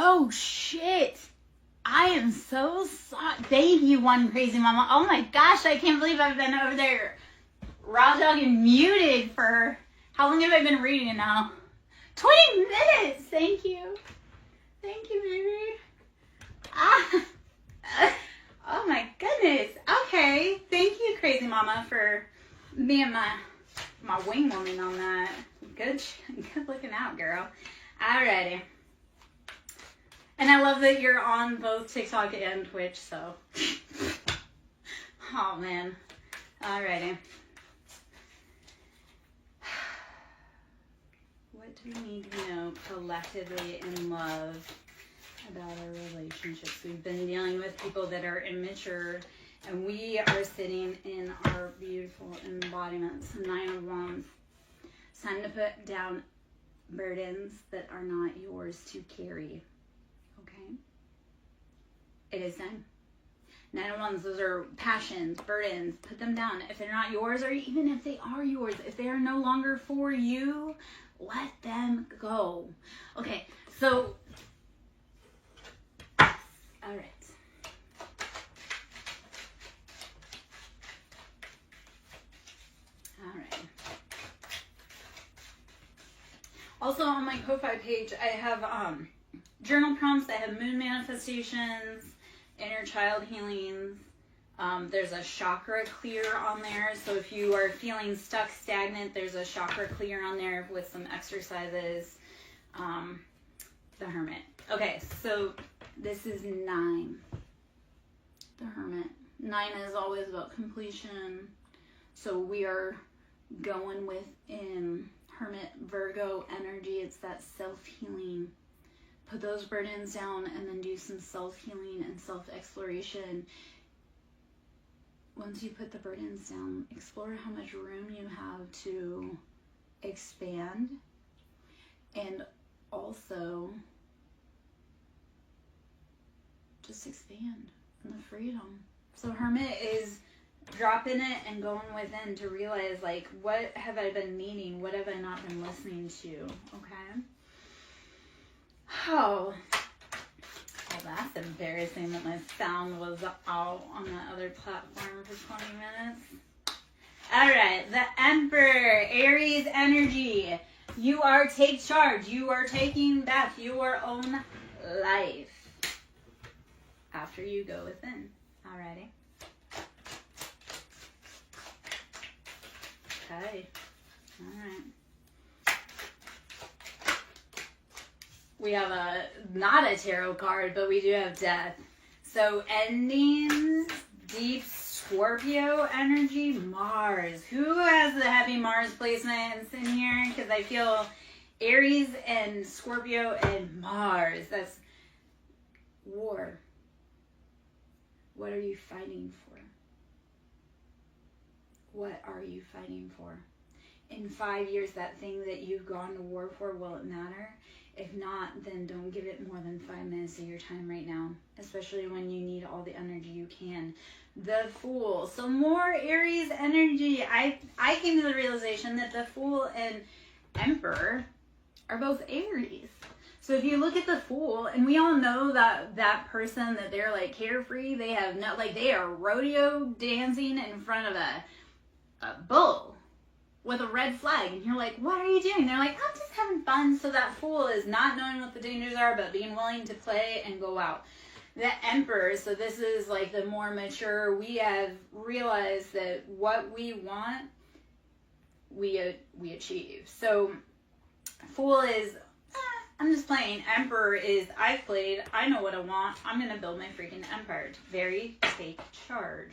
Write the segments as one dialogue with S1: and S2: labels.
S1: Oh, shit. I am so sorry. Thank you, one crazy mama. Oh my gosh, I can't believe I've been over there raw dogging muted for, how long have I been reading it now? 20 minutes. Thank you. Thank you, baby. Oh my goodness. Okay. Thank you, crazy mama, for being my wing woman on that. Good looking out, girl. Alrighty. And I love that you're on both TikTok and Twitch, so. Oh, man. Alrighty. What do we need to know collectively in love about our relationships? We've been dealing with people that are immature, and we are sitting in our beautiful embodiments. 9 of Wands. It's time to put down burdens that are not yours to carry. Okay? It is time. 9 of Wands, those are passions, burdens. Put them down. If they're not yours, or even if they are yours, if they are no longer for you, let them go. Okay, so, all right. All right. Also on my Ko-Fi page, I have journal prompts. I have moon manifestations, inner child healings. There's a chakra clear on there. So if you are feeling stuck, stagnant, there's a chakra clear on there with some exercises. The Hermit. Okay, so this is 9. The Hermit. 9 is always about completion. So we are going within Hermit Virgo energy. It's that self-healing. Put those burdens down and then do some self-healing and self-exploration. Once you put the burdens down, explore how much room you have to expand, and also just expand in the freedom. So Hermit is dropping it and going within to realize, like, what have I been needing? What have I not been listening to? Okay. Oh, well, that's embarrassing that my sound was out on that other platform for 20 minutes. All right, the Emperor, Aries energy. You are take charge. You are taking back your own life after you go within. Alrighty. Okay. All right. We have not a tarot card, but we do have death. So endings, deep Scorpio energy, Mars. Who has the heavy Mars placements in here? Because I feel Aries and Scorpio and Mars. That's war. What are you fighting for? What are you fighting for? In 5 years, that thing that you've gone to war for, will it matter? If not, then don't give it more than 5 minutes of your time right now, especially when you need all the energy you can. The Fool. So more Aries energy. I came to the realization that the Fool and Emperor are both Aries. So if you look at the Fool, and we all know that person that they're like carefree, they have no, like they are rodeo dancing in front of a bull with a red flag, and you're like, what are you doing? They're like, I'm just having fun. So that Fool is not knowing what the dangers are, but being willing to play and go out. The Emperor, so this is like the more mature, we have realized that what we want, we achieve. So Fool is, I'm just playing. Emperor is, I've played, I know what I want, I'm going to build my freaking empire. Very take charge.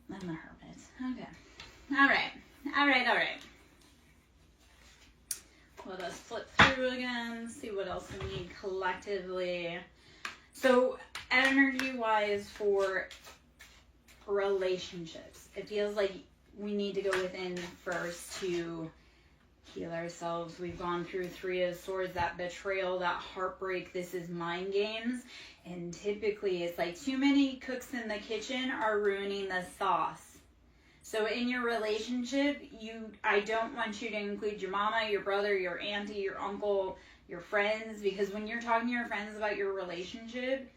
S1: Then the Hermit. Okay. All right. Let us flip through again, see what else we need collectively. So, energy-wise for relationships, it feels like we need to go within first to heal ourselves. We've gone through 3 of Swords, that betrayal, that heartbreak. This is mind games. And typically, it's like too many cooks in the kitchen are ruining the sauce. So in your relationship, I don't want you to include your mama, your brother, your auntie, your uncle, your friends, because when you're talking to your friends about your relationship,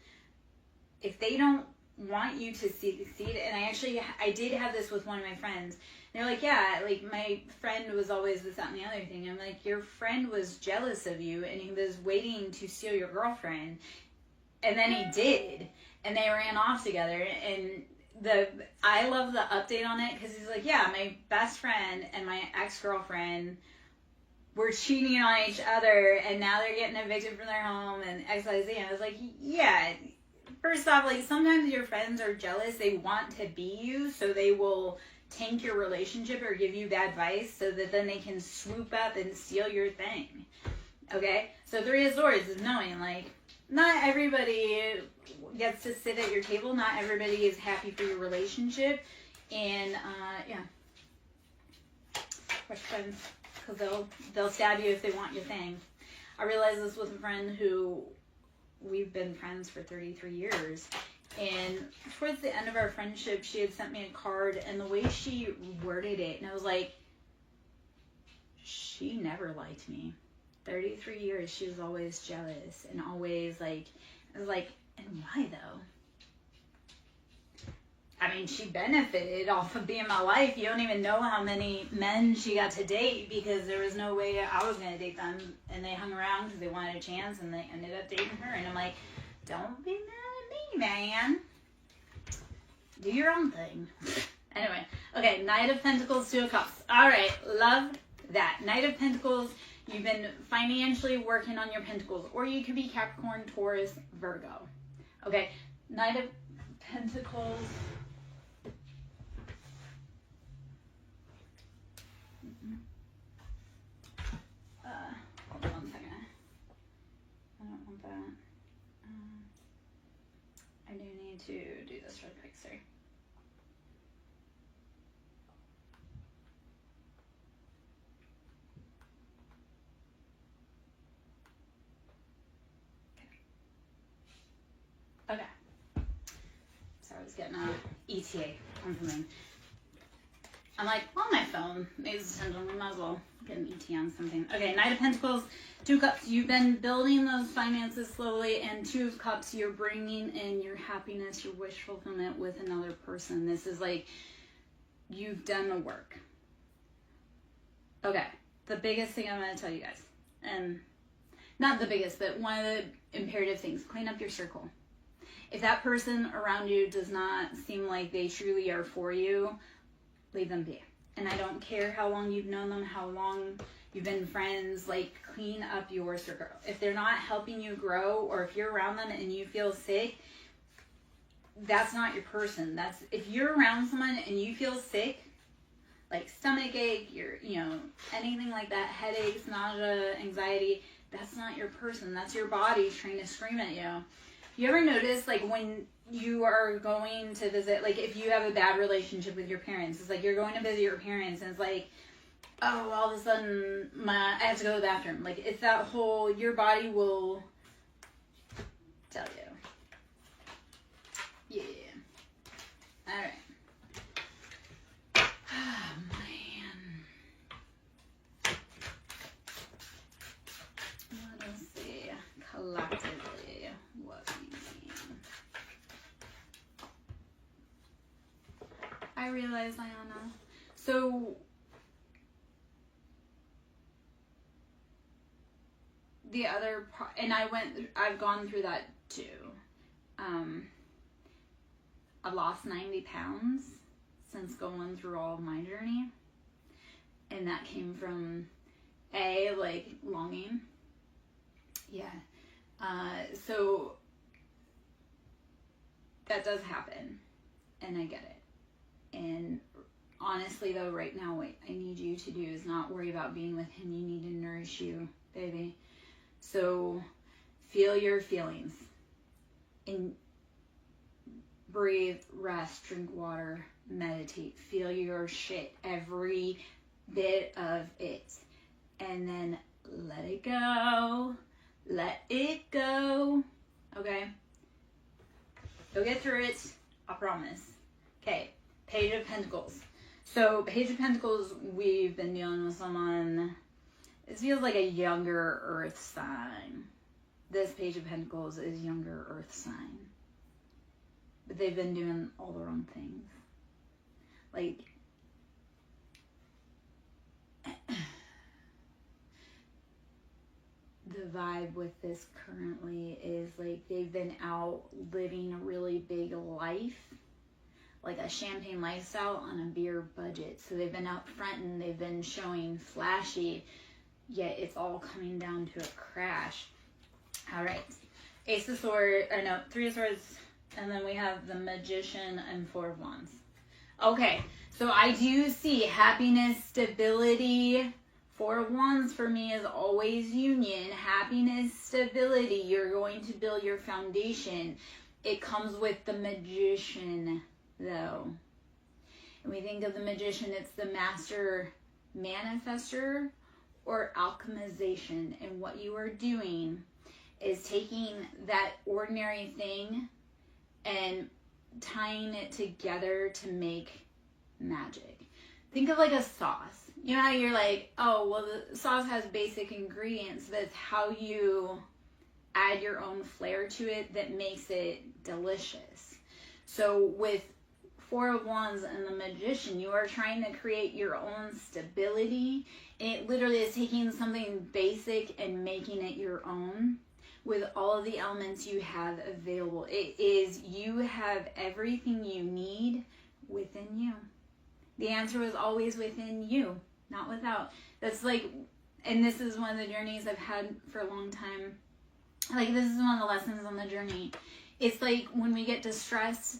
S1: if they don't want you to succeed, and I did have this with one of my friends. They're like, yeah, like my friend was always this, that, and the other thing. I'm like, your friend was jealous of you, and he was waiting to steal your girlfriend, and then he did, and they ran off together. And I love the update on it, because he's like, yeah, my best friend and my ex-girlfriend were cheating on each other, and now they're getting evicted from their home, and XYZ. And I was like, yeah. First off, like, sometimes your friends are jealous. They want to be you, so they will tank your relationship or give you bad advice so that then they can swoop up and steal your thing. Okay? So 3 of Swords is knowing, like, not everybody gets to sit at your table. Not everybody is happy for your relationship. And, yeah. Watch friends, because they'll stab you if they want your thing. I realized this with a friend who we've been friends for 33 years. And towards the end of our friendship, she had sent me a card, and the way she worded it, and I was like, she never liked me. 33 years, she was always jealous, and always, like, I was like, and why, though? I mean, she benefited off of being my life. You don't even know how many men she got to date, because there was no way I was going to date them, and they hung around because they wanted a chance, and they ended up dating her, and I'm like, don't be mad at me, man. Do your own thing. Anyway, okay, Knight of Pentacles, 2 of Cups. All right, love that. Knight of Pentacles, you've been financially working on your pentacles, or you could be Capricorn, Taurus, Virgo. Okay, Knight of Pentacles. Hold on 1 second. I don't want that. I do need to do this really quick, sorry. Okay. So I was getting a ETA on something. I'm like, on my phone, makes attention, we might as well get an ETA on something. Okay, Knight of Pentacles, 2 of Cups. You've been building those finances slowly, and 2 of Cups, you're bringing in your happiness, your wish fulfillment with another person. This is like, you've done the work. Okay, the biggest thing I'm going to tell you guys, and not the biggest, but one of the imperative things, clean up your circle. If that person around you does not seem like they truly are for you, leave them be. And I don't care how long you've known them, how long you've been friends, like, clean up your circle. If they're not helping you grow, or if you're around them and you feel sick, that's not your person. If you're around someone and you feel sick, like stomach ache, anything like that, headaches, nausea, anxiety, that's not your person. That's your body trying to scream at you. You ever notice, like, when you are going to visit, like, if you have a bad relationship with your parents, it's like you're going to visit your parents, and it's like, oh, all of a sudden, I have to go to the bathroom. Like, it's that whole, your body will tell you. Yeah. All right. Oh, man. Let us see. Collectively, what we mean. I realize, Ayana. So, the other part, and I've gone through that too. I've lost 90 pounds since going through all of my journey. And that came from, like, longing. Yeah. So, that does happen. And I get it. And honestly, though, right now, what I need you to do is not worry about being with him. You need to nourish you, baby. So, feel your feelings. And breathe, rest, drink water, meditate. Feel your shit, every bit of it. And then let it go. Let it go. Okay? You'll get through it. I promise. Okay. Page of Pentacles. So, Page of Pentacles, we've been dealing with someone This feels like a younger earth sign. This Page of Pentacles is younger earth sign. But they've been doing all the wrong things. Like, the vibe with this currently is like they've been out living a really big life, like a champagne lifestyle on a beer budget. So they've been out front and they've been showing flashy, yet it's all coming down to a crash. All right, Ace of Swords, or no, Three of Swords, and then we have the Magician and Four of Wands. Okay, so I do see happiness, stability. Four of Wands for me is always union, happiness, stability. You're going to build your foundation. It comes with the Magician, though. And we think of the Magician, it's the master manifester or alchemization. And what you are doing is taking that ordinary thing and tying it together to make magic. Think of like a sauce. You know how you're like, oh, well, the sauce has basic ingredients. That's how you add your own flair to it that makes it delicious. So with Four of Wands and the Magician, you are trying to create your own stability. And it literally is taking something basic and making it your own with all of the elements you have available. It is, you have everything you need within you. The answer was always within you, not without. That's like, and this is one of the journeys I've had for a long time. Like, this is one of the lessons on the journey. It's like when we get distressed,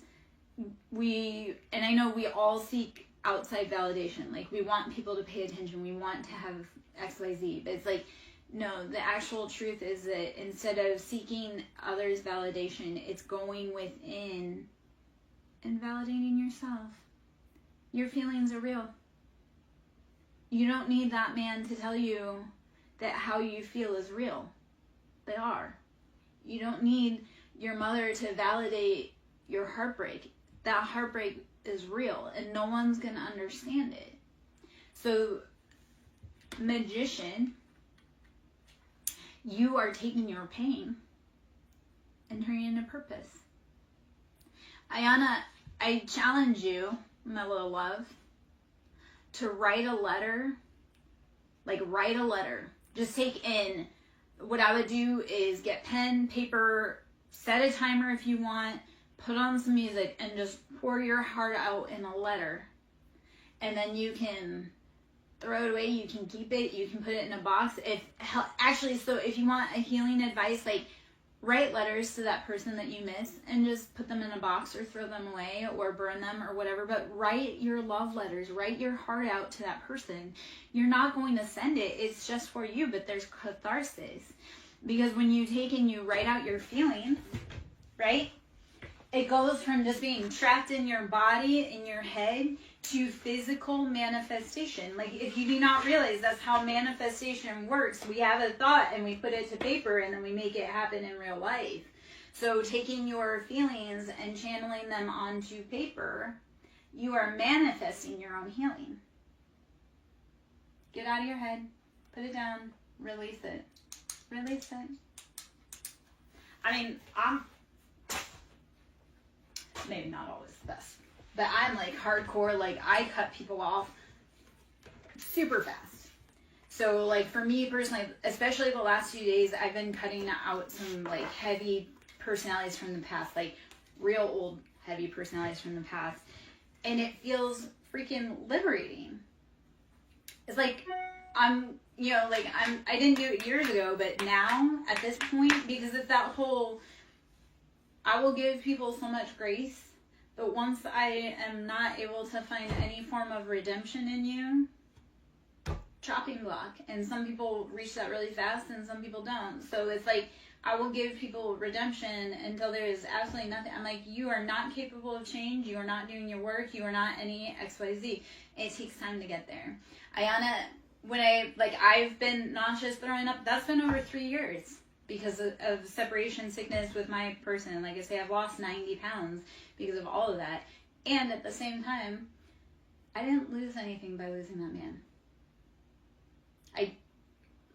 S1: and I know we all seek outside validation. Like, we want people to pay attention. We want to have X, Y, Z. But it's like, no, the actual truth is that instead of seeking others' validation, it's going within and validating yourself. Your feelings are real. You don't need that man to tell you that how you feel is real. They are. You don't need your mother to validate your heartbreak. That heartbreak is real and no one's going to understand it. So, Magician, you are taking your pain and turning it into purpose. Ayana, I challenge you, my little love, to write a letter. Like, write a letter. Just take in, what I would do is get pen, paper, set a timer if you want, put on some music, and just pour your heart out in a letter. And then you can throw it away, you can keep it, you can put it in a box. So if you want a healing advice, like, write letters to that person that you miss and just put them in a box or throw them away or burn them or whatever. But write your love letters. Write your heart out to that person. You're not going to send it. It's just for you, but there's catharsis. Because when you take and you write out your feelings, right? It goes from just being trapped in your body, in your head, to physical manifestation. Like, if you do not realize that's how manifestation works, we have a thought and we put it to paper and then we make it happen in real life. So taking your feelings and channeling them onto paper, you are manifesting your own healing. Get out of your head, put it down, release it. Release it. I mean, I'm maybe not always the best, but I'm like hardcore. Like, I cut people off super fast. So like for me personally, especially the last few days, I've been cutting out some like heavy personalities from the past, like real old heavy personalities from the past. And it feels freaking liberating. It's like I didn't do it years ago, but now at this point, because it's that whole, I will give people so much grace, but once I am not able to find any form of redemption in you, chopping block. And some people reach that really fast and some people don't. So it's like, I will give people redemption until there is absolutely nothing. I'm like, you are not capable of change. You are not doing your work. You are not any XYZ. It takes time to get there. Ayana, when I've been nauseous, throwing up, that's been over 3 years because of separation sickness with my person. Like I say, I've lost 90 pounds because of all of that. And at the same time, I didn't lose anything by losing that man.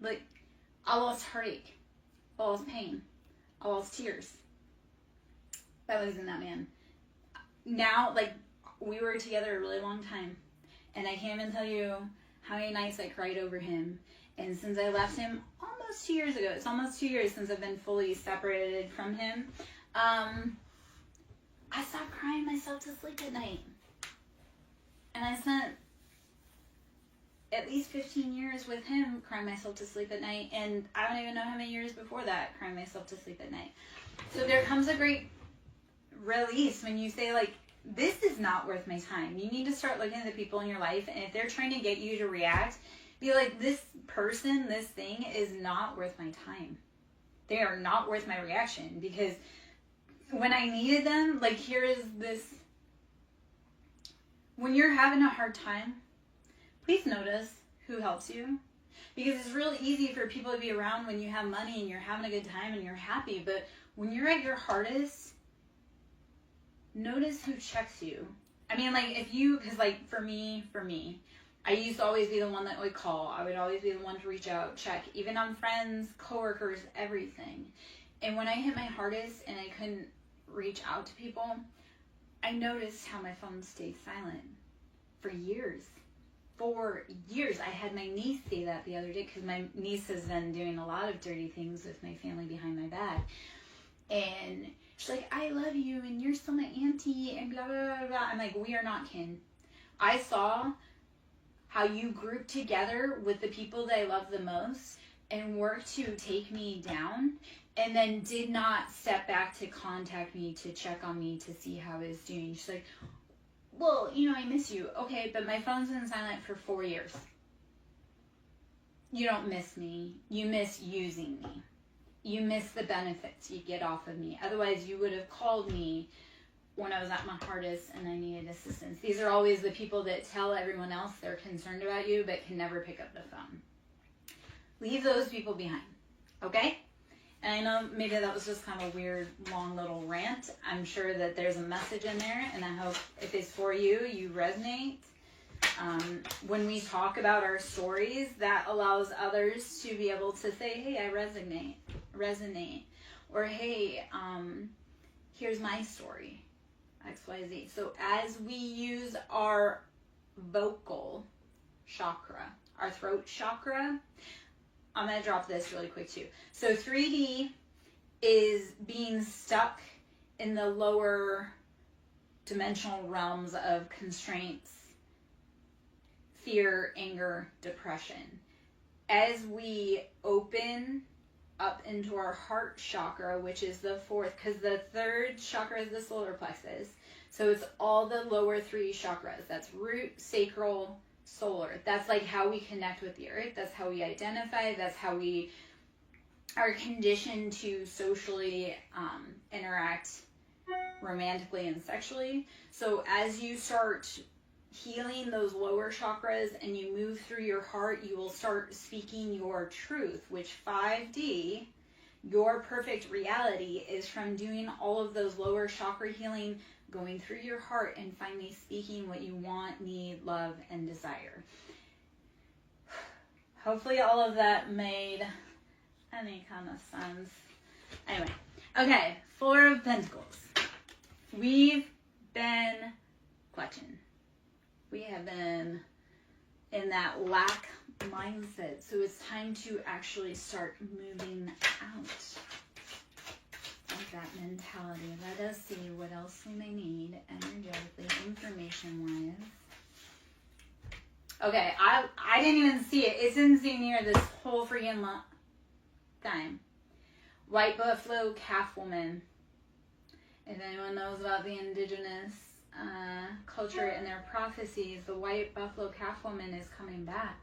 S1: Like, I lost heartache. I lost pain. I lost tears by losing that man. Now, like, we were together a really long time, and I can't even tell you how many nights I cried over him. And since I left him almost 2 years ago, it's almost 2 years since I've been fully separated from him, I stopped crying myself to sleep at night. And I spent at least 15 years with him crying myself to sleep at night, and I don't even know how many years before that crying myself to sleep at night. So there comes a great release when you say, like, this is not worth my time. You need to start looking at the people in your life, and if they're trying to get you to react, be like, this person, this thing is not worth my time. They are not worth my reaction, because when I needed them, like, here is this. When you're having a hard time, please notice who helps you, because it's really easy for people to be around when you have money and you're having a good time and you're happy, but when you're at your hardest, notice who checks you. I mean, like, if you, because, like, for me, I used to always be the one that would call. I would always be the one to reach out, check, even on friends, coworkers, everything. And when I hit my hardest and I couldn't reach out to people, I noticed how my phone stayed silent for years. For years. I had my niece say that the other day, because my niece has been doing a lot of dirty things with my family behind my back. And she's like, I love you, and you're still my auntie, and blah, blah, blah, blah. I'm like, we are not kin. I saw how you grouped together with the people that I love the most and worked to take me down, and then did not step back to contact me, to check on me, to see how I was doing. She's like, well, you know, I miss you. Okay, but my phone's been silent for 4 years. You don't miss me. You miss using me. You miss the benefits you get off of me. Otherwise, you would have called me when I was at my hardest and I needed assistance. These are always the people that tell everyone else they're concerned about you but can never pick up the phone. Leave those people behind, okay? And I know maybe that was just kind of a weird, long little rant. I'm sure that there's a message in there, and I hope if it's for you, you resonate. When we talk about our stories, that allows others to be able to say, hey, I resonate. Or, hey, here's my story, XYZ. So as we use our vocal chakra, our throat chakra, I'm going to drop this really quick too. So 3D is being stuck in the lower dimensional realms of constraints, fear, anger, depression. As we open up into our heart chakra, which is the fourth, because the third chakra is the solar plexus. So it's all the lower three chakras. That's root, sacral, solar. That's like how we connect with the earth. That's how we identify. That's how we are conditioned to socially interact romantically and sexually. So as you start healing those lower chakras and you move through your heart, you will start speaking your truth, which 5D, your perfect reality, is from doing all of those lower chakra healing, going through your heart and finally speaking what you want, need, love, and desire. Hopefully all of that made any kind of sense. Anyway, okay, Four of Pentacles. We've been clutching. We have been in that lack mindset, so it's time to actually start moving out of that mentality. Let us see what else we may need energetically, information-wise. Okay, I didn't even see it. It's in near this whole freaking time. White buffalo calf woman. If anyone knows about the indigenous culture and their prophecies, the white buffalo calf woman is coming back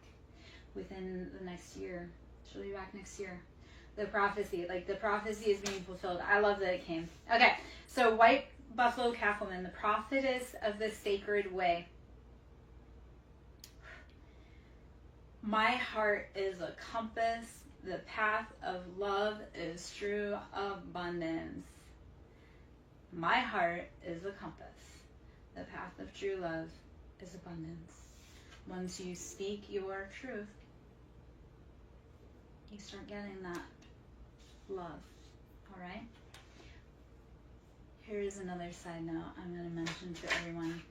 S1: within the next year. She'll be back next year. The prophecy is being fulfilled. I love that it came. Okay, so white buffalo calf woman, the prophetess of the sacred way. My heart is a compass. The path of love is true abundance. My heart is a compass. The path of true love is abundance. Once you speak your truth, you start getting that love. All right? Here's another side note I'm going to mention to everyone.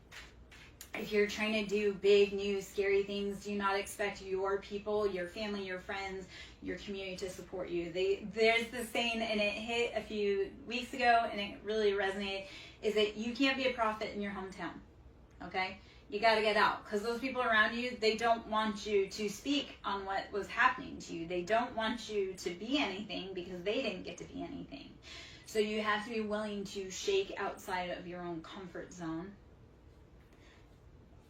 S1: If you're trying to do big, new, scary things, do not expect your people, your family, your friends, your community to support you. There's this saying, and it hit a few weeks ago, and it really resonated, is that you can't be a prophet in your hometown, okay? You got to get out, because those people around you, they don't want you to speak on what was happening to you. They don't want you to be anything because they didn't get to be anything. So you have to be willing to shake outside of your own comfort zone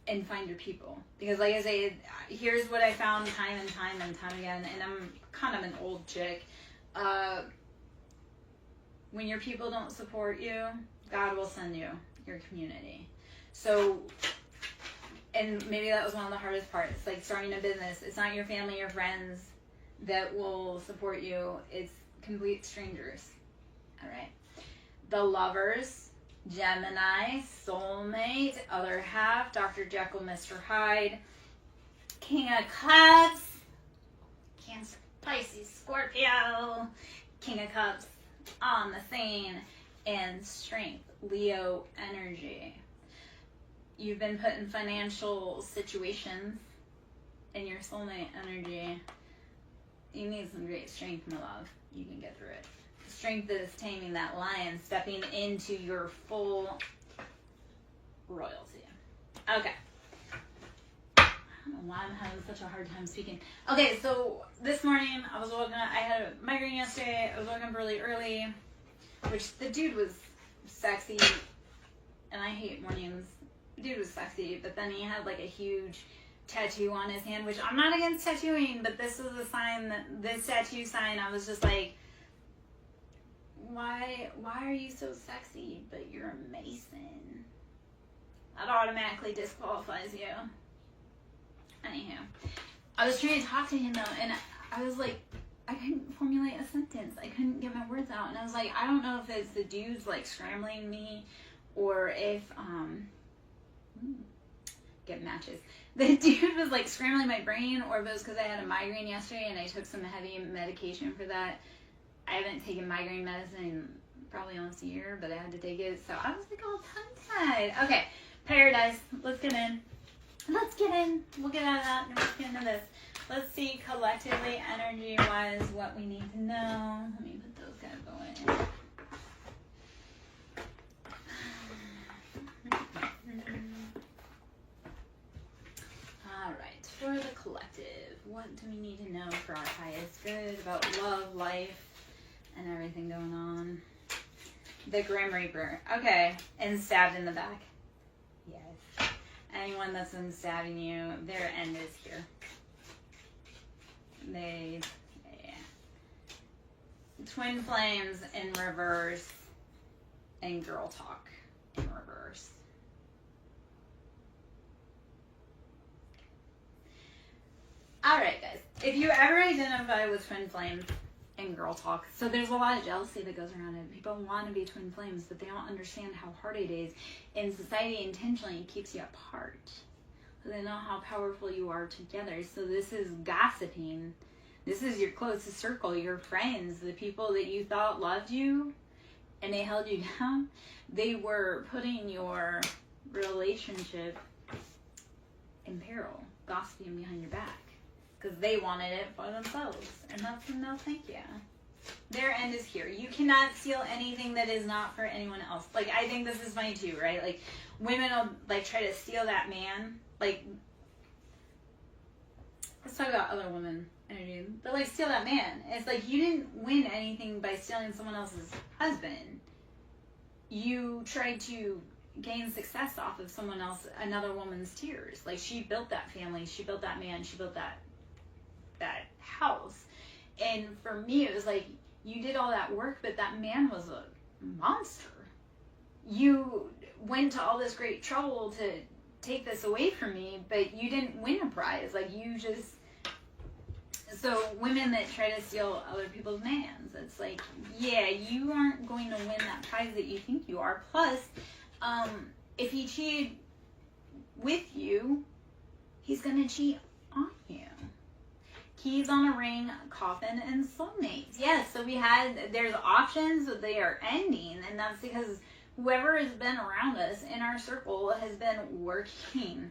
S1: and find your people. Because like I say, here's what I found time and time again, and I'm kind of an old chick. When your people don't support you, God will send you your community. So, and maybe that was one of the hardest parts, like starting a business. It's not your family or friends that will support you. It's complete strangers. All right. The lovers, Gemini, soulmate, other half, Dr. Jekyll, Mr. Hyde, King of Cups, Cancer, Pisces, Scorpio, King of Cups on the scene, and Strength, Leo energy. You've been put in financial situations in your soulmate energy. You need some great strength, my love. You can get through it. Strength is taming that lion, stepping into your full royalty. Okay. I don't know why I'm having such a hard time speaking. Okay, so this morning I was woken up. I had a migraine yesterday. I was woken up really early, which the dude was sexy, and I hate mornings. The dude was sexy, but then he had like a huge tattoo on his hand, which I'm not against tattooing, but this was a sign that this tattoo sign, I was just like, why are you so sexy, but you're a Mason? That automatically disqualifies you. Anywho, I was trying to talk to him though, and I was like, I couldn't formulate a sentence. I couldn't get my words out, and I was like, I don't know if it's the dudes like scrambling me, or if get matches. The dude was like scrambling my brain, or if it was because I had a migraine yesterday and I took some heavy medication for that. I haven't taken migraine medicine in probably almost a year, but I had to take it, so I was like all tongue-tied. Okay, Paradise. Let's get in. Let's get in. We'll get out of that and let's get into this. Let's see collectively, energy-wise, what we need to know. Let me put those guys away. All right, for the collective, what do we need to know for our highest good about love, life, and everything going on? The Grim Reaper. Okay, and stabbed in the back. Yes. Anyone that's been stabbing you, their end is here. Yeah. Twin flames in reverse, and girl talk in reverse. Alright guys, if you ever identify with twin flames and girl talk, so there's a lot of jealousy that goes around it. People want to be twin flames, but they don't understand how hard it is. And society intentionally keeps you apart. So they know how powerful you are together. So this is gossiping. This is your closest circle, your friends, the people that you thought loved you and they held you down. They were putting your relationship in peril, gossiping behind your back. Because they wanted it for themselves. And that's a no thank you. Their end is here. You cannot steal anything that is not for anyone else. Like, I think this is funny too, right? Like, women will, like, try to steal that man. Like, let's talk about other women energy. But, like, steal that man. It's like, you didn't win anything by stealing someone else's husband. You tried to gain success off of someone else, another woman's tears. Like, she built that family. She built that man. She built that house. And for me, it was like, you did all that work, but that man was a monster. You went to all this great trouble to take this away from me, but you didn't win a prize. Like, you just... So women that try to steal other people's mans, it's like, yeah, you aren't going to win that prize that you think you are. Plus, if he cheated with you, he's going to cheat on you. keys on a ring, coffin, and soulmates. Yes, so there's options, but they are ending, and that's because whoever has been around us in our circle has been working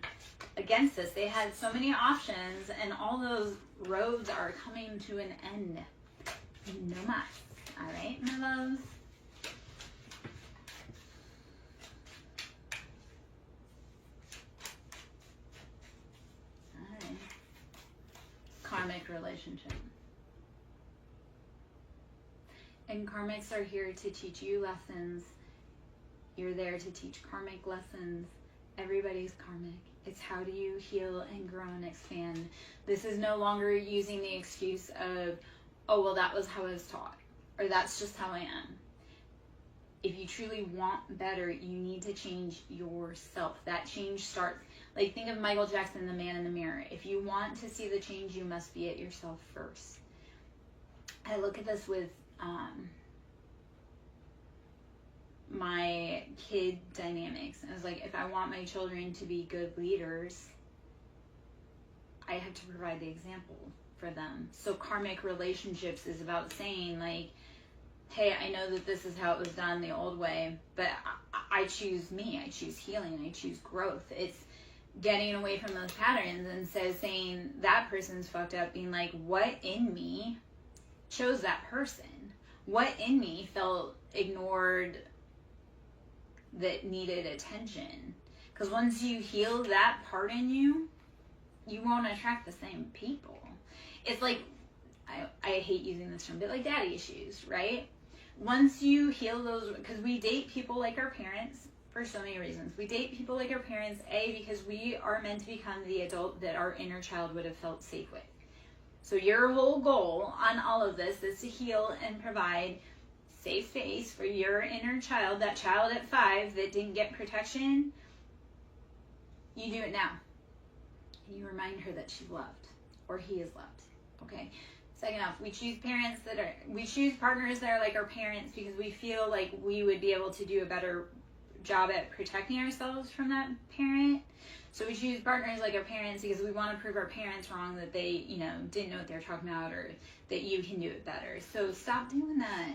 S1: against us. They had so many options, and all those roads are coming to an end. No mas. All right, my loves. All right. Karmic relationship. And karmics are here to teach you lessons. You're there to teach karmic lessons. Everybody's karmic. It's how do you heal and grow and expand. This is no longer using the excuse of, oh, well, that was how I was taught, or that's just how I am. If you truly want better, you need to change yourself. That change starts, like, think of Michael Jackson, the man in the mirror. If you want to see the change, you must be it yourself first. I look at this with my kid dynamics. I was like, if I want my children to be good leaders, I have to provide the example for them. So karmic relationships is about saying, like, hey, I know that this is how it was done the old way, but I choose me. I choose healing. I choose growth. It's getting away from those patterns, and so saying that person's fucked up, being like, what in me chose that person? What in me felt ignored that needed attention? Because once you heal that part in you, you won't attract the same people. It's like, I hate using this term, but like daddy issues, right? Once you heal those, because we date people like our parents for so many reasons. We date people like our parents, because we are meant to become the adult that our inner child would have felt safe with. So your whole goal on all of this is to heal and provide safe space for your inner child, that child at 5 that didn't get protection. You do it now. And you remind her that she's loved, or he is loved. Okay? Second off, we choose partners that are like our parents because we feel like we would be able to do a better job at protecting ourselves from that parent. So we choose partners like our parents because we want to prove our parents wrong, that they, didn't know what they were talking about, or that you can do it better. So stop doing that.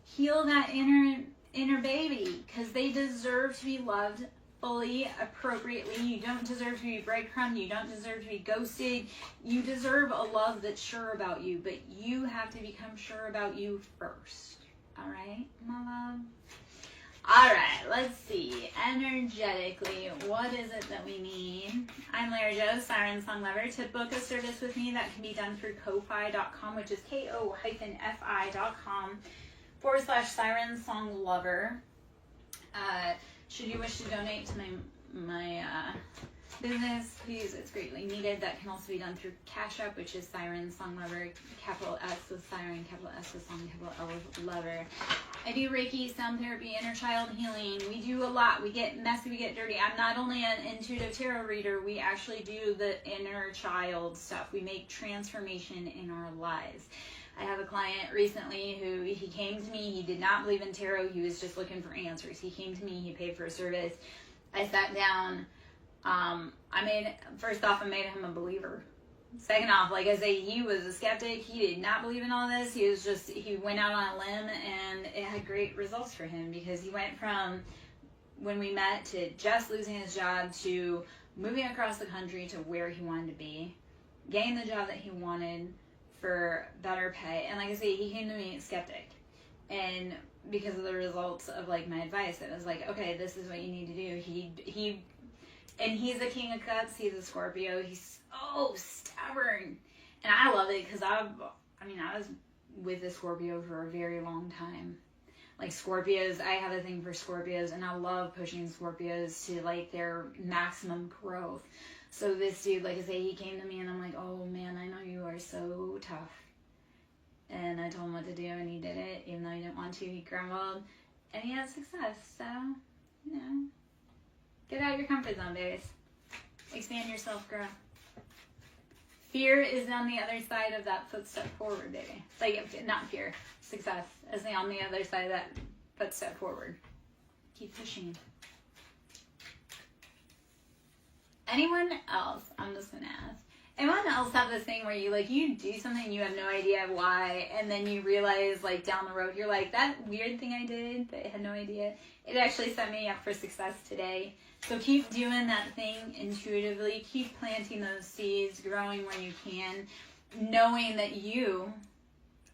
S1: Heal that inner baby, because they deserve to be loved fully, appropriately. You don't deserve to be breadcrumbed. You don't deserve to be ghosted. You deserve a love that's sure about you, but you have to become sure about you first. All right, my love? All right, let's see. Energetically, what is it that we need? I'm Lara Jo, SirenSong Lover. To book a service with me, that can be done through ko-fi.com, which is ko-fi.com/SirenSong Lover. Should you wish to donate to my business, please, it's greatly needed. That can also be done through Cash App, which is SirenSong Lover, capital S with Siren, capital S with Song, capital L with Lover. I do Reiki, sound therapy, inner child healing. We do a lot. We get messy, we get dirty. I'm not only an intuitive tarot reader, we actually do the inner child stuff. We make transformation in our lives. I have a client recently who, he came to me, he did not believe in tarot, he was just looking for answers. He came to me, he paid for a service. I sat down, first off, I made him a believer. Second off, like I say, he was a skeptic, he did not believe in all this, he went out on a limb, and it had great results for him, because he went from, when we met, to just losing his job, to moving across the country to where he wanted to be, getting the job that he wanted, for better pay. And like I say, he came to me skeptic, and because of the results of like my advice, it was like, okay, this is what you need to do. And he's a King of Cups, he's a Scorpio, he's so stubborn, and I love it, because I was with a Scorpio for a very long time. Like Scorpios, I have a thing for Scorpios, and I love pushing Scorpios to like their maximum growth. So this dude, like I say, he came to me, and I'm like, oh man, I know you are so tough. And I told him what to do, and he did it, even though he didn't want to. He grumbled, and he had success. So, get out of your comfort zone, babies. Expand yourself, girl. Fear is on the other side of that footstep forward, baby. Like, not fear, success is on the other side of that footstep forward. Keep pushing. Anyone else, I'm just going to ask, Anyone else have this thing where you do something, you have no idea why, and then you realize, like, down the road, you're like, that weird thing I did that I had no idea, it actually set me up for success today. So keep doing that thing intuitively. Keep planting those seeds, growing where you can, knowing that you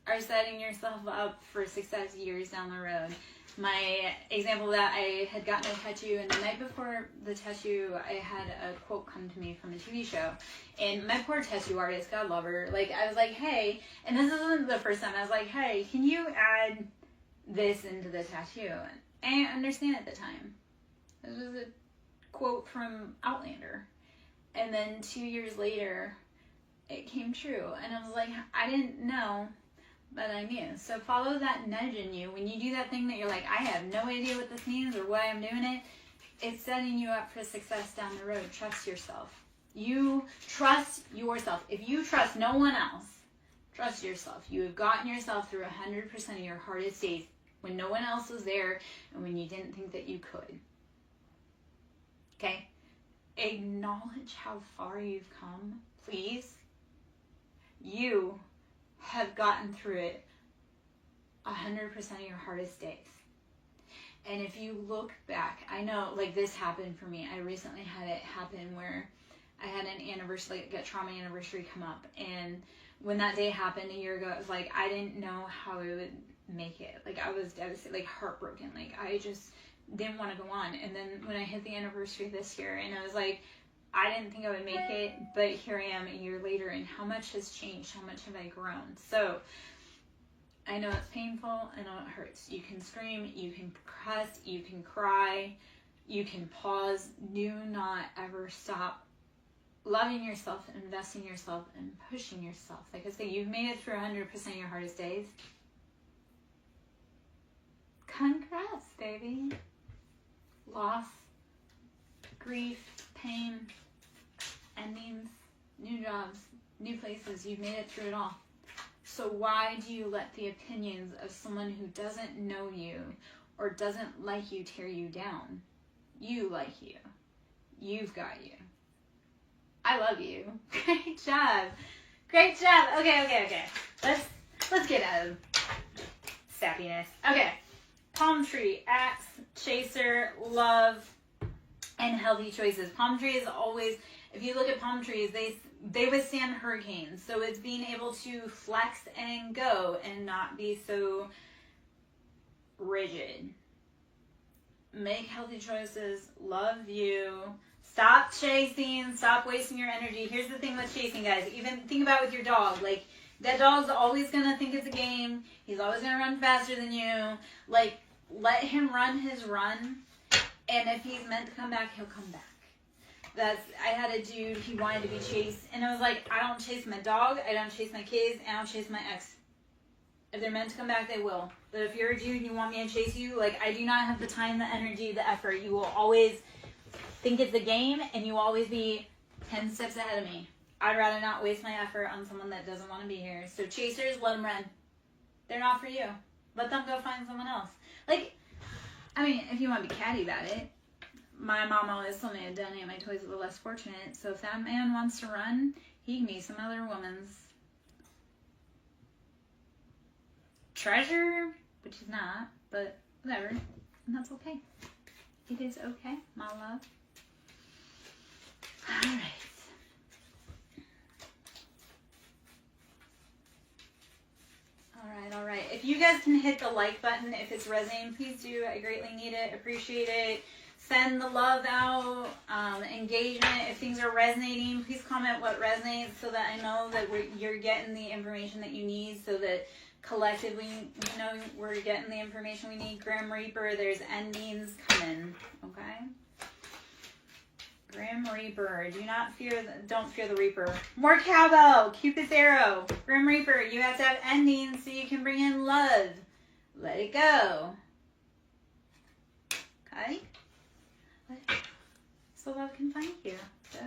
S1: are setting yourself up for success years down the road. My example of that, I had gotten a tattoo, and the night before the tattoo, I had a quote come to me from a TV show. And my poor tattoo artist, God love her, like, I was like, hey, and this isn't the first time, I was like, hey, can you add this into the tattoo? And I didn't understand at the time. This was a quote from Outlander. And then 2 years later, it came true. And I was like, I didn't know, but I knew. So follow that nudge in you. When you do that thing that you're like, I have no idea what this means or why I'm doing it, it's setting you up for success down the road. Trust yourself. You trust yourself. If you trust no one else, trust yourself. You have gotten yourself through 100% of your hardest days when no one else was there and when you didn't think that you could. Okay? Acknowledge how far you've come, please. You have gotten through it 100% of your hardest days. And if you look back, I know, like, this happened for me. I recently had it happen where I had an anniversary, like a trauma anniversary come up. And when that day happened a year ago, it was like, I didn't know how I would make it. Like, I was devastated, like, heartbroken. Like, I just didn't want to go on. And then when I hit the anniversary this year, and I was like, I didn't think I would make it, but here I am a year later, and how much has changed? How much have I grown? So I know it's painful. I know it hurts. You can scream, you can cuss, you can cry, you can pause. Do not ever stop loving yourself, investing in yourself, and pushing yourself. Like I say, you've made it through 100% of your hardest days. Congrats, baby. Loss, grief, pain, endings, new jobs, new places. You've made it through it all. So why do you let the opinions of someone who doesn't know you or doesn't like you tear you down? You like you. You've got you. I love you. Great job. Great job. Okay. Let's get out of sappiness. Okay. Palm tree, axe, chaser, love, and healthy choices. Palm tree is always, if you look at palm trees, they withstand hurricanes. So it's being able to flex and go and not be so rigid. Make healthy choices. Love you. Stop chasing. Stop wasting your energy. Here's the thing with chasing, guys. Even think about it with your dog. Like, that dog's always going to think it's a game. He's always going to run faster than you. Like, let him run his run. And if he's meant to come back, he'll come back. I had a dude, he wanted to be chased. And I was like, I don't chase my dog. I don't chase my kids. And I don't chase my ex. If they're meant to come back, they will. But if you're a dude and you want me to chase you, like, I do not have the time, the energy, the effort. You will always think it's a game, and you will always be 10 steps ahead of me. I'd rather not waste my effort on someone that doesn't want to be here. So chasers, let them run. They're not for you. Let them go find someone else. Like, I mean, if you want to be catty about it, my mom always told me to donate my toys to the less fortunate. So if that man wants to run, he can be some other woman's treasure, which is not, but whatever. And that's okay. It is okay, my love. All right. All right. If you guys can hit the like button if it's resonating, please do. I greatly need it. Appreciate it. Send the love out. Engagement. If things are resonating, please comment what resonates so that I know that you're getting the information that you need, so that collectively, you know, we're getting the information we need. Grim Reaper, there's endings coming. Okay? Grim Reaper, don't fear the Reaper. More cowbell, Cupid's arrow. Grim Reaper, you have to have endings so you can bring in love. Let it go. Okay? So love can find you. So.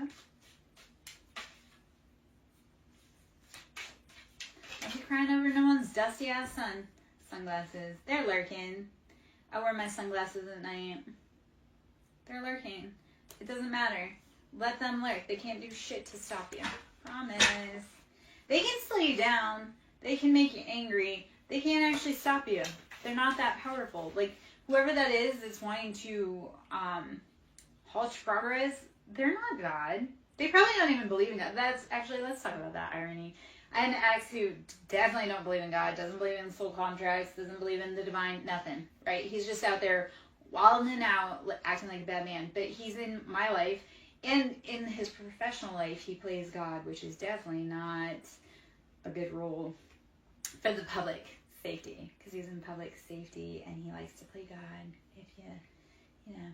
S1: Don't be crying over no one's dusty ass sunglasses. They're lurking. I wear my sunglasses at night. They're lurking. It doesn't matter. Let them lurk. They can't do shit to stop you. Promise. They can slow you down. They can make you angry. They can't actually stop you. They're not that powerful. Like, whoever that is that's wanting to halt your progress, they're not God. They probably don't even believe in God. That's actually, let's talk about that irony. I had an ex who definitely don't believe in God, doesn't believe in soul contracts, doesn't believe in the divine, nothing, right? He's just out there wilding out, acting like a bad man. But he's in my life, and in his professional life, he plays God, which is definitely not a good role for the public safety, because he's in public safety and he likes to play God. If you know.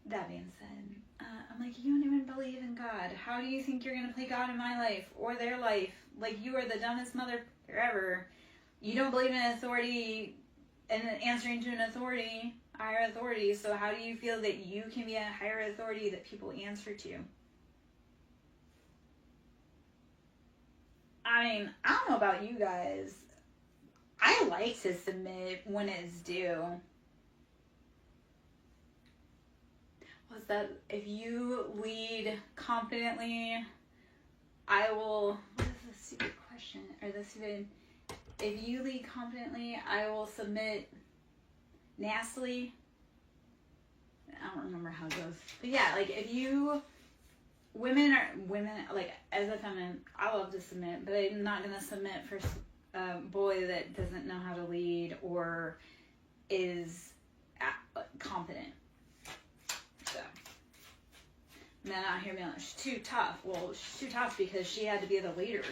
S1: That being said, I'm like, you don't even believe in God. How do you think you're going to play God in my life or their life? Like, you are the dumbest mother ever. You don't believe in authority and answering to an authority, higher authority. So how do you feel that you can be a higher authority that people answer to? I mean, I don't know about you guys. I like to submit when it's due. What's that? If you lead confidently, I will. What is the stupid question? Or the stupid. If you lead confidently, I will submit nastily. I don't remember how it goes. But yeah, like if you. Women, like as a feminine, I love to submit, but I'm not going to submit for a boy that doesn't know how to lead or is confident. So, men out here being like, she's too tough. Well, she's too tough because she had to be the leader.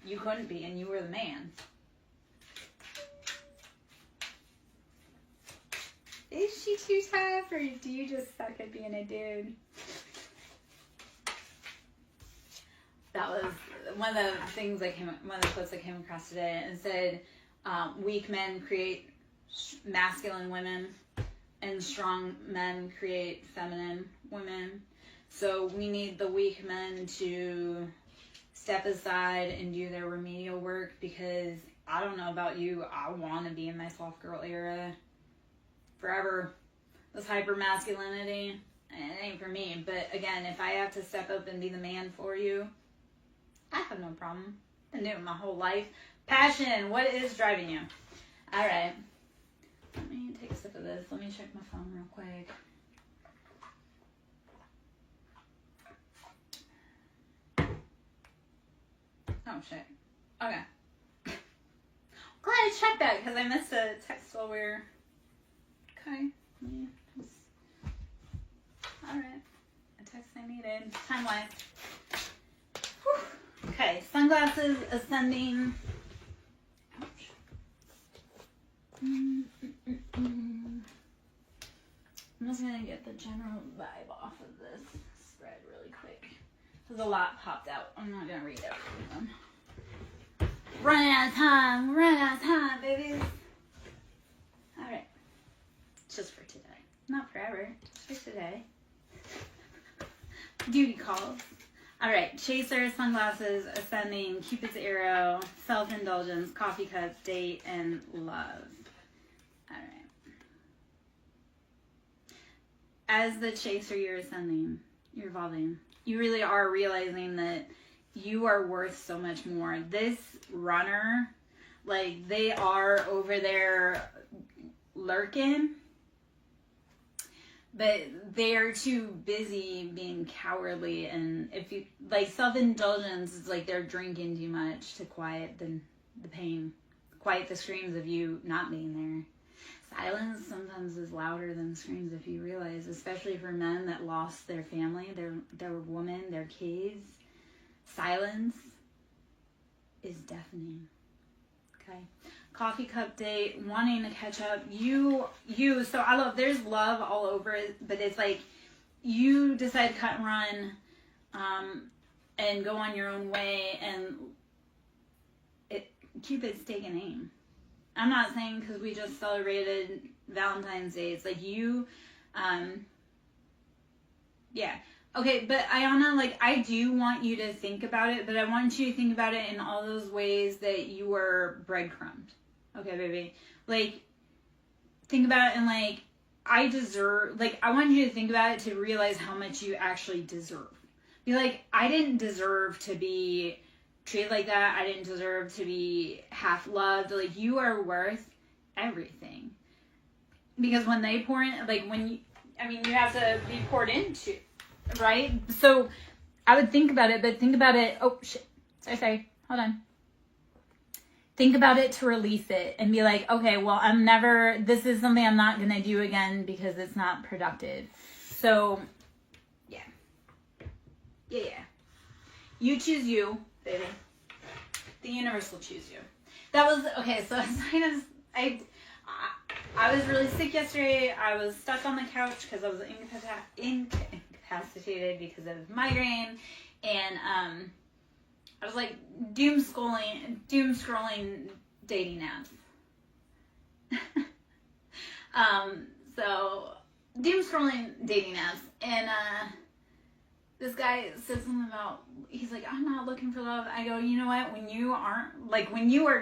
S1: You couldn't be, and you were the man. Is she too tough, or do you just suck at being a dude? That was one of the things one of the quotes I came across today, and said, weak men create masculine women, and strong men create feminine women. So we need the weak men to step aside and do their remedial work, because I don't know about you, I want to be in my soft girl era forever. This hyper masculinity, it ain't for me. But again, if I have to step up and be the man for you, I have no problem. I've been doing it my whole life. Passion, what is driving you? All right. Let me take a sip of this. Let me check my phone real quick. Oh, shit. Okay. Glad I checked that because I missed a text while we were... Okay. Alright. A text I needed. Timeline. Okay. Sunglasses ascending. Ouch. I'm just going to get the general vibe off of this spread really quick. There's a lot popped out. I'm not going to read every one. Running out of time, babies. Alright. Just for today. Not forever. Just for today. Duty calls. Alright. Chaser, sunglasses, ascending, Cupid's arrow, self-indulgence, coffee cup, date, and love. Alright. As the chaser, you're ascending. You're evolving. You really are realizing that you are worth so much more. This runner, like, they are over there lurking, but they are too busy being cowardly. And if you, like, self-indulgence is like they're drinking too much to quiet the pain, quiet the screams of you not being there. Silence sometimes is louder than screams, if you realize, especially for men that lost their family, their woman, their kids. Silence is deafening. Okay. Coffee cup date, wanting to catch up. So I love, there's love all over it, but it's like you decide to cut and run and go on your own way, and Cupid's taking aim. I'm not saying because we just celebrated Valentine's Day. It's like you, yeah. Okay, but Ayana, like, I do want you to think about it, but I want you to think about it in all those ways that you were breadcrumbed. Okay, baby? Like, think about it and, like, I want you to think about it to realize how much you actually deserve. Be like, I didn't deserve to be treated like that. I didn't deserve to be half loved. Like, you are worth everything. Because when they pour in, like, you have to be poured into, right? So I would think about it, but think about it. Oh, shit. Sorry. Hold on. Think about it to release it and be like, okay, well, this is something I'm not going to do again because it's not productive. So, yeah. You choose you, baby. The universe will choose you. That was, okay, so I was really sick yesterday. I was stuck on the couch because I was incapacitated because of migraine. And I was like doom scrolling dating apps. So doom scrolling dating apps. And this guy said something about, he's like, I'm not looking for love. I go, you know what? When you are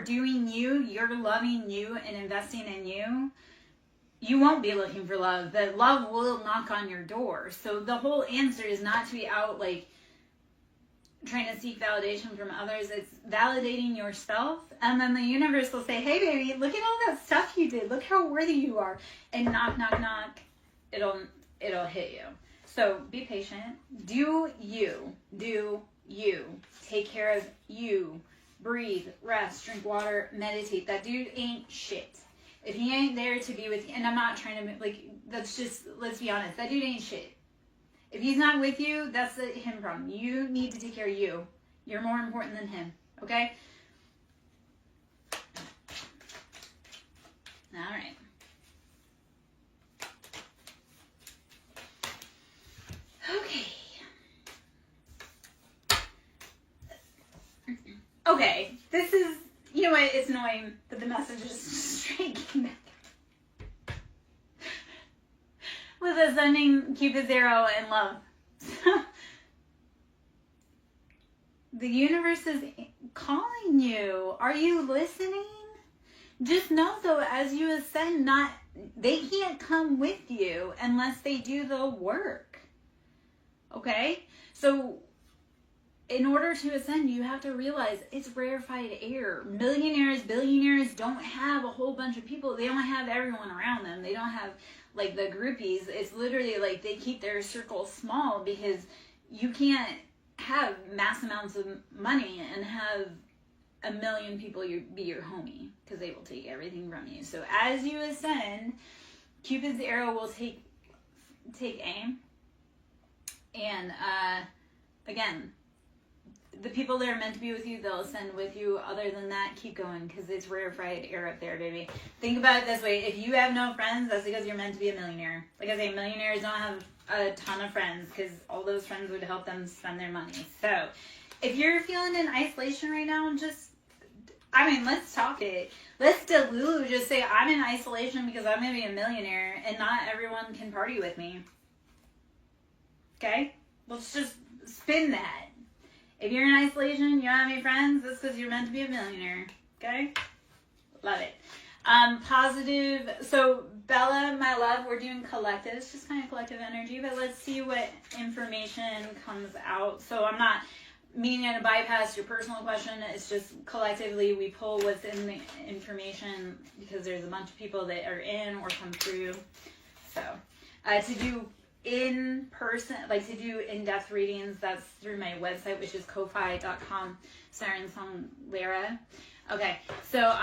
S1: doing you, you're loving you and investing in you, you won't be looking for love. The love will knock on your door. So the whole answer is not to be out like trying to seek validation from others. It's validating yourself. And then the universe will say, hey baby, look at all that stuff you did. Look how worthy you are. And knock, knock, knock. It'll hit you. So be patient. Do you. Take care of you. Breathe, rest, drink water, meditate. That dude ain't shit. If he ain't there to be with you, and I'm not trying to, like, that's just, let's be honest, that dude ain't shit. If he's not with you, that's him problem. You need to take care of you. You're more important than him, okay? All right. Okay, this is, you know what, it's annoying that the message is striking back. With ascending Cupid's arrow and love. The universe is calling you. Are you listening? Just know though, as you ascend, they can't come with you unless they do the work. Okay? So in order to ascend, you have to realize it's rarefied air. Millionaires, billionaires don't have a whole bunch of people. They don't have everyone around them. They don't have like the groupies. It's literally like they keep their circle small because you can't have mass amounts of money and have a million people be your homie because they will take everything from you. So as you ascend, Cupid's arrow will take aim. And again, the people that are meant to be with you, they'll ascend with you. Other than that, keep going because it's rarefied air up there, baby. Think about it this way. If you have no friends, that's because you're meant to be a millionaire. Like I say, millionaires don't have a ton of friends because all those friends would help them spend their money. So if you're feeling in isolation right now, let's talk it. Let's Delulu just say, I'm in isolation because I'm going to be a millionaire and not everyone can party with me. Okay? Let's just spin that. If you're in isolation, you don't have any friends, that's because you're meant to be a millionaire. Okay? Love it. Positive. So, Bella, my love, we're doing collective. It's just kind of collective energy, but let's see what information comes out. So, I'm not meaning to bypass your personal question. It's just collectively we pull what's in the information because there's a bunch of people that are in or come through. So, to do in person, like to do in-depth readings, that's through my website, which is ko-fi.com, SirenSong Lara. Okay, so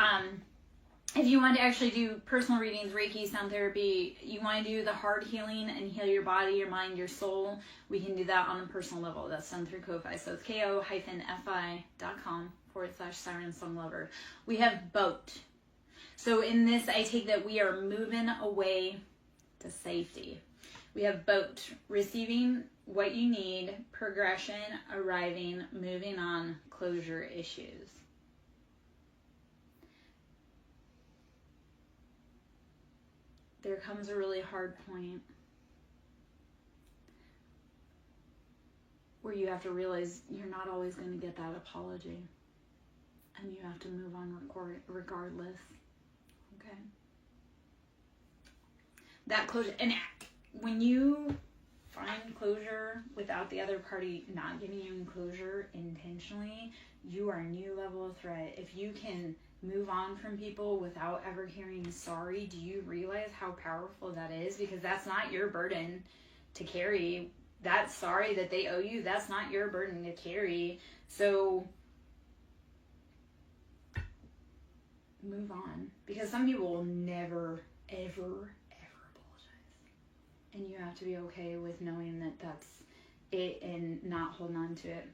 S1: if you want to actually do personal readings, Reiki, sound therapy, you want to do the heart healing and heal your body, your mind, your soul, we can do that on a personal level. That's done through Ko-fi. So it's ko-fi.com/SirenSong Lover. We have boat. So in this, I take that we are moving away to safety. We have boat, receiving what you need, progression, arriving, moving on, closure issues. There comes a really hard point where you have to realize you're not always going to get that apology. And you have to move on regardless. Okay? That closure, and when you find closure without the other party not giving you closure intentionally, you are a new level of threat. If you can move on from people without ever hearing sorry, do you realize how powerful that is? Because that's not your burden to carry. That sorry that they owe you, that's not your burden to carry. So move on. Because some people will never, ever apologize. And you have to be okay with knowing that that's it and not holding on to it.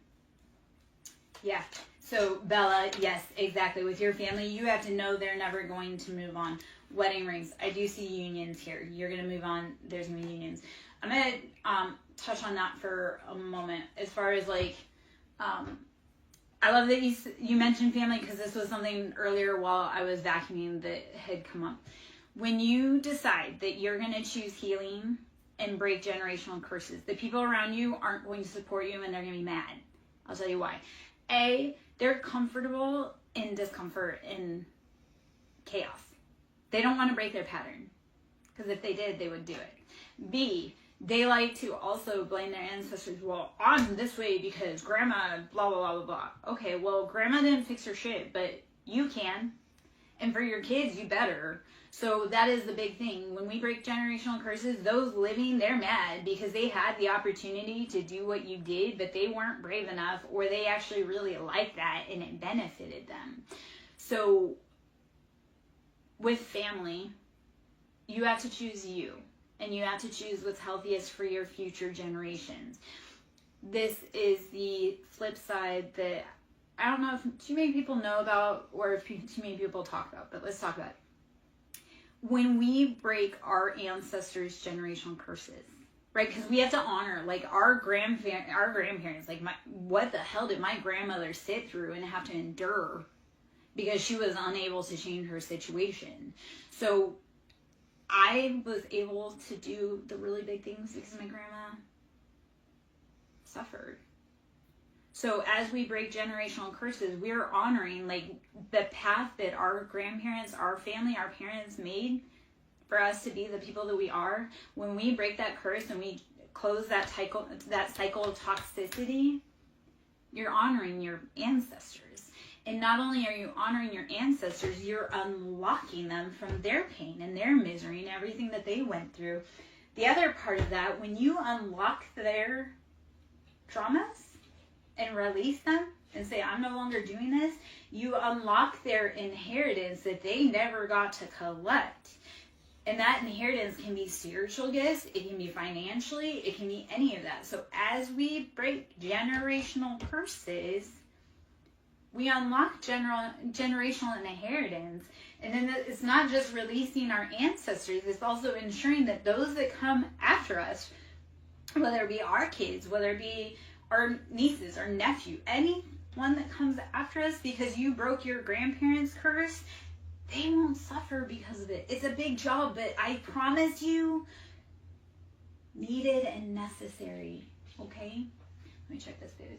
S1: Yeah. So Bella, yes, exactly. With your family, you have to know they're never going to move on. Wedding rings. I do see unions here. You're going to move on. There's going to be unions. I'm going to touch on that for a moment. As far as like, I love that you mentioned family, because this was something earlier while I was vacuuming that had come up. When you decide that you're going to choose healing and break generational curses, the people around you aren't going to support you and they're going to be mad. I'll tell you why. A, they're comfortable in discomfort and chaos. They don't want to break their pattern, because if they did, they would do it. B, they like to also blame their ancestors. Well, I'm this way because grandma blah, blah, blah, blah, blah. Okay, well, grandma didn't fix her shit, but you can. And for your kids, you better. So that is the big thing. When we break generational curses, those living, they're mad because they had the opportunity to do what you did, but they weren't brave enough, or they actually really liked that and it benefited them. So with family, you have to choose you, and you have to choose what's healthiest for your future generations. This is the flip side that I don't know if too many people know about, or if too many people talk about, but let's talk about it. When we break our ancestors' generational curses, right? Because we have to honor, like, our grandparents. Like, what the hell did my grandmother sit through and have to endure because she was unable to change her situation? So I was able to do the really big things because my grandma suffered. So as we break generational curses, we're honoring like the path that our grandparents, our family, our parents made for us to be the people that we are. When we break that curse and we close that cycle of toxicity, you're honoring your ancestors. And not only are you honoring your ancestors, you're unlocking them from their pain and their misery and everything that they went through. The other part of that, when you unlock their traumas and release them and say, I'm no longer doing this, you unlock their inheritance that they never got to collect. And that inheritance can be spiritual gifts, it can be financially, it can be any of that. So as we break generational curses, we unlock generational inheritance. And then it's not just releasing our ancestors, it's also ensuring that those that come after us, whether it be our kids, whether it be our nieces or nephew, anyone that comes after us because you broke your grandparents' curse, they won't suffer because of it. It's a big job, but I promise you, needed and necessary. Okay? Let me check this, dude.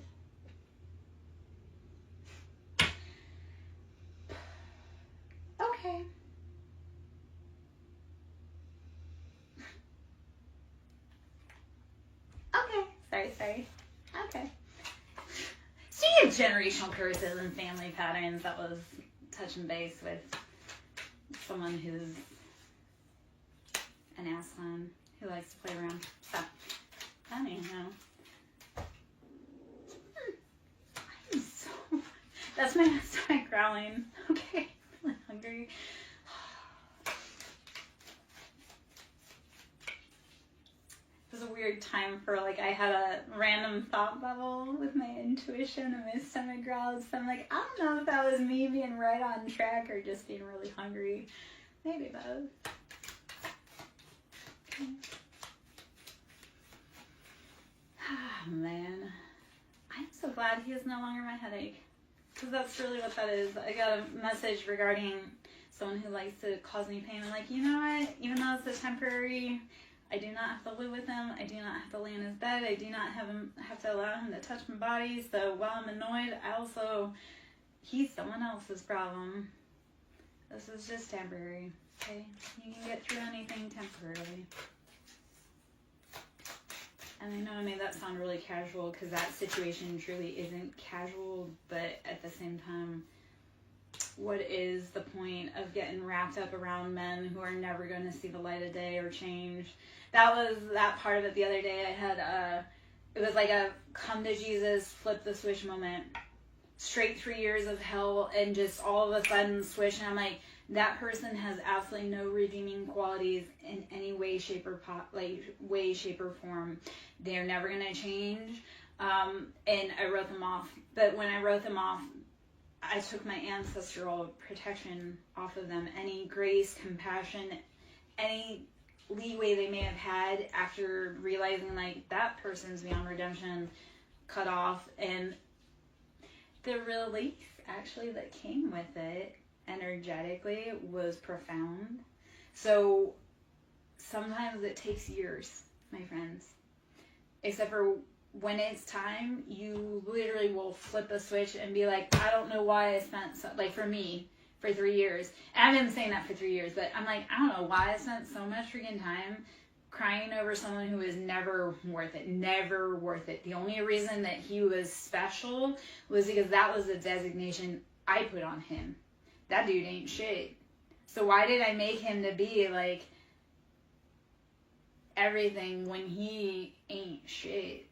S1: Okay. Okay. Sorry. Okay. Speaking of generational curses and family patterns, that was touching base with someone who's an assman who likes to play around. So, anyhow. That's my stomach growling. Okay, I'm really hungry. It was a weird time for, like, I had a random thought bubble with my intuition and my stomach growled. So I'm like, I don't know if that was me being right on track or just being really hungry. Maybe both. Okay. Ah, man. I'm so glad he is no longer my headache. Because that's really what that is. I got a message regarding someone who likes to cause me pain. I'm like, you know what? Even though it's a temporary, I do not have to live with him. I do not have to lay in his bed. I do not have to allow him to touch my body. So while I'm annoyed, he's someone else's problem. This is just temporary. Okay? You can get through anything temporarily. And I know I made that sound really casual because that situation truly isn't casual, but at the same time, what is the point of getting wrapped up around men who are never going to see the light of day or change? That was that part of it the other day. I had it was like a come to Jesus, flip the switch moment. Straight 3 years of hell and just all of a sudden switch, and I'm like, that person has absolutely no redeeming qualities in any way, shape, or form. They're never gonna change. And I wrote them off. But when I wrote them off, I took my ancestral protection off of them. Any grace, compassion, any leeway they may have had after realizing like that person's beyond redemption, cut off. And the relief actually that came with it energetically was profound. So sometimes it takes years, my friends. Except for when it's time, you literally will flip a switch and be like, I don't know why I spent like for me, for 3 years. And I've been saying that for 3 years, but I'm like, I don't know why I spent so much freaking time crying over someone who was never worth it. Never worth it. The only reason that he was special was because that was the designation I put on him. That dude ain't shit. So why did I make him to be like everything when he ain't shit?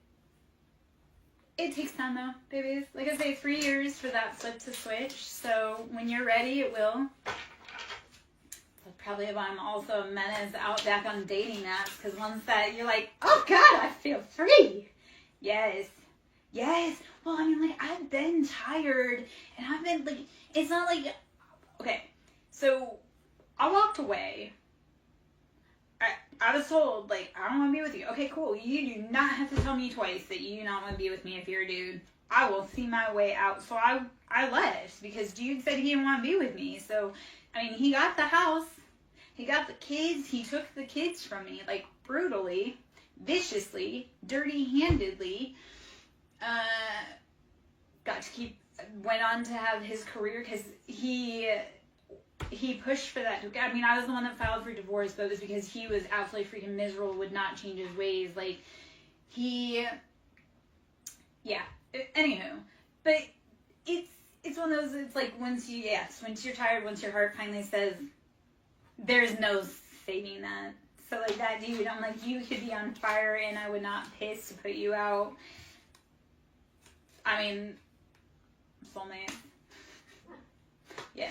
S1: It takes time though, babies. Like I say, 3 years for that flip to switch. So when you're ready, it will. That's probably why I'm also a menace out back on dating apps. Because once that, you're like, oh God, I feel free. Yes. Yes. Well, I mean, like, I've been tired. And I've been, like, it's not like, okay. So I walked away. I was told, like, I don't want to be with you. Okay, cool. You do not have to tell me twice that you do not want to be with me if you're a dude. I will see my way out. So I left because dude said he didn't want to be with me. So, I mean, he got the house. He got the kids. He took the kids from me, like, brutally, viciously, dirty-handedly. Went on to have his career because he pushed for that. I mean, I was the one that filed for divorce, but it was because he was absolutely freaking miserable, would not change his ways. Like, anywho. But it's one of those, it's like once you're tired, once your heart finally says, there's no saving that. So, like, that dude, I'm like, you could be on fire and I would not piss to put you out. I mean, soulmate. Yeah.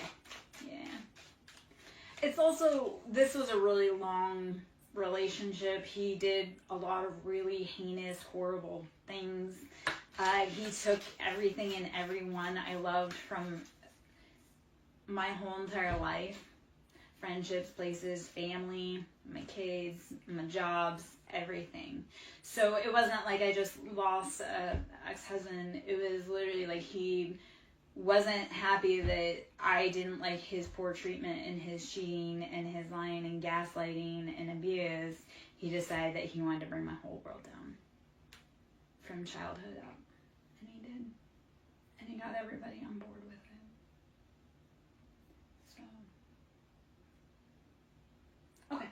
S1: It's also, this was a really long relationship. He did a lot of really heinous, horrible things. He took everything and everyone I loved from my whole entire life. Friendships, places, family, my kids, my jobs, everything. So it wasn't like I just lost an ex-husband. It was literally like he wasn't happy that I didn't like his poor treatment and his cheating and his lying and gaslighting and abuse. He decided that he wanted to bring my whole world down from childhood up. And he did. And he got everybody on board with it. So. Okay.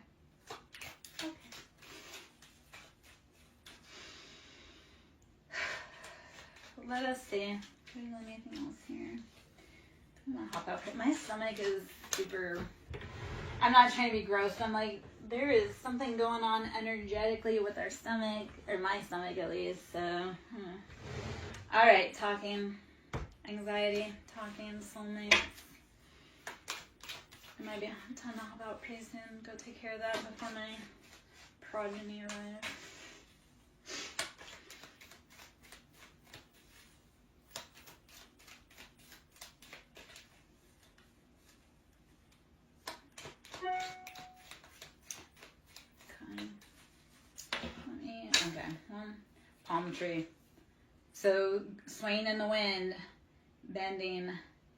S1: Let us see. Do we have anything else here? I'm gonna hop out. My stomach is super. I'm not trying to be gross. I'm like, there is something going on energetically with our stomach, or my stomach at least. So, all right, talking, anxiety, talking, soulmates. It might be time to hop out pretty soon. Go take care of that before my progeny arrives. Palm tree. So swaying in the wind, bending,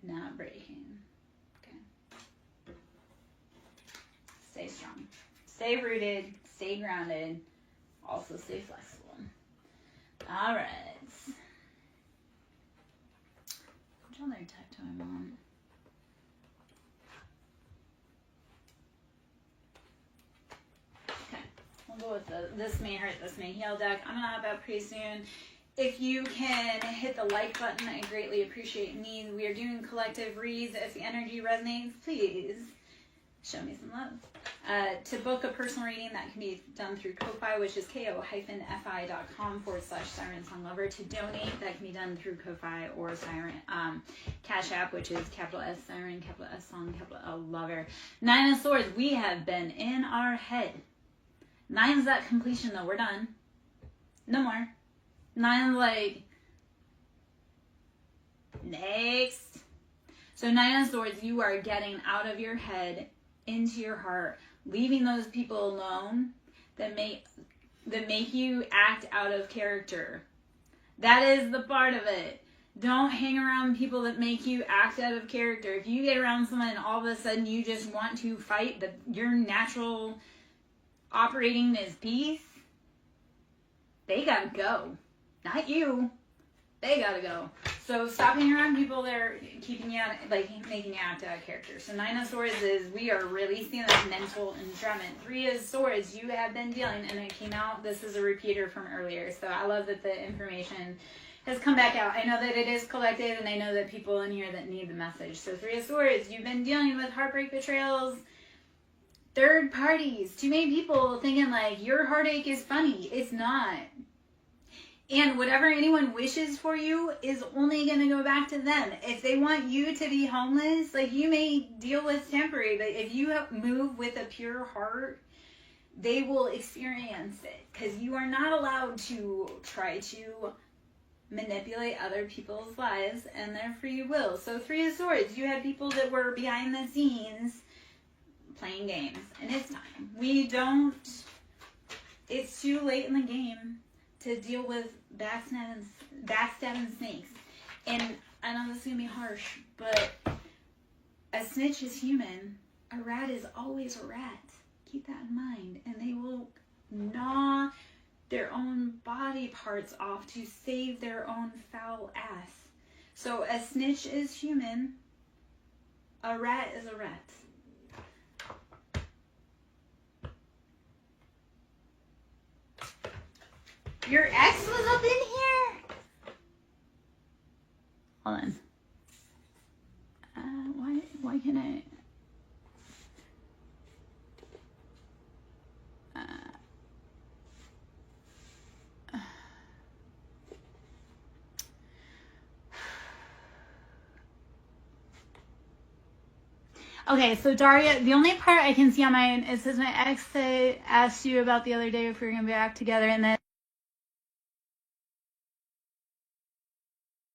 S1: not breaking. Okay. Stay strong. Stay rooted. Stay grounded. Also stay flexible. All right. Which other tech do I want? Okay. Hold This May Hurt, This May Heal deck. I'm going to hop out pretty soon. If you can hit the like button, I greatly appreciate me. We are doing collective reads. If the energy resonates, please show me some love. To book a personal reading, that can be done through Ko-Fi, which is ko-fi.com/SirenSong Lover. To donate, that can be done through Ko-Fi or Siren Cash App, which is capital S Siren, capital S Song, capital L Lover. 9 of Swords, we have been in our head. 9's that completion, though. We're done. No more. 9's like, next. So 9 of Swords, you are getting out of your head into your heart, leaving those people alone that make you act out of character. That is the part of it. Don't hang around people that make you act out of character. If you get around someone and all of a sudden you just want to fight, but your natural operating is peace, they gotta go. Not you. They gotta go. So stop hanging around people that are keeping you out, like making you act out of character. So 9 of Swords is we are releasing that mental entrapment. 3 of Swords, you have been dealing, and it came out. This is a repeater from earlier. So I love that the information has come back out. I know that it is collective, and I know that people in here that need the message. So 3 of Swords, you've been dealing with heartbreak, betrayals, third parties. Too many people thinking like your heartache is funny. It's not. And whatever anyone wishes for you is only going to go back to them. If they want you to be homeless, like you may deal with temporary, but if you move with a pure heart, they will experience it. Because you are not allowed to try to manipulate other people's lives and their free will. So 3 of Swords, you had people that were behind the scenes playing games. And it's time. It's too late in the game to deal with backstabbing snakes. And I know this is going to be harsh, but a snitch is human. A rat is always a rat. Keep that in mind. And they will gnaw their own body parts off to save their own foul ass. So a snitch is human. A rat is a rat. Your ex was up in here? Hold on. Why can I? Okay, so Daria, the only part I can see on mine, it says my ex asked you about the other day if we were going to be back together, and then